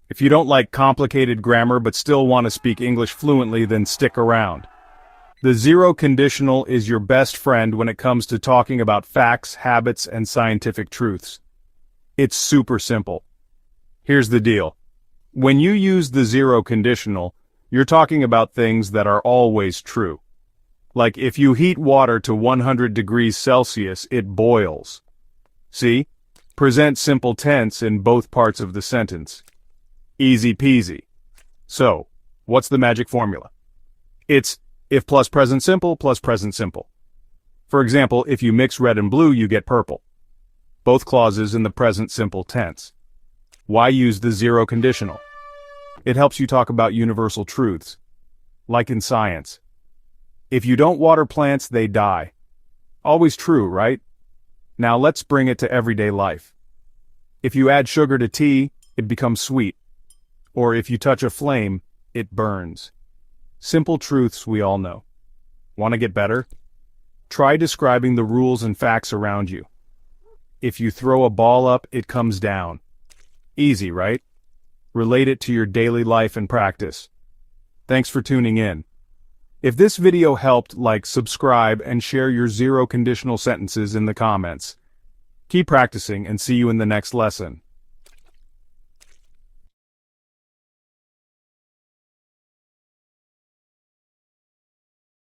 If you don't like complicated grammar but still want to speak English fluently, then stick around. The zero conditional is your best friend when it comes to talking about facts, habits, and scientific truths. It's super simple. Here's the deal. When you use the zero conditional, you're talking about things that are always true. Like if you heat water to 100 degrees Celsius, it boils. See? Present simple tense in both parts of the sentence. Easy peasy. So, what's the magic formula? It's if plus present simple plus present simple. For example, if you mix red and blue, you get purple. Both clauses in the present simple tense. Why use the zero conditional? It helps you talk about universal truths, like in science. If you don't water plants, they die. Always true, right? Now let's bring it to everyday life. If you add sugar to tea, it becomes sweet. Or if you touch a flame, it burns. Simple truths we all know. Want to get better? Try describing the rules and facts around you. If you throw a ball up, it comes down. Easy, right? Relate it to your daily life and practice. Thanks for tuning in. If this video helped, like, subscribe, and share your zero conditional sentences in the comments. Keep practicing and see you in the next lesson.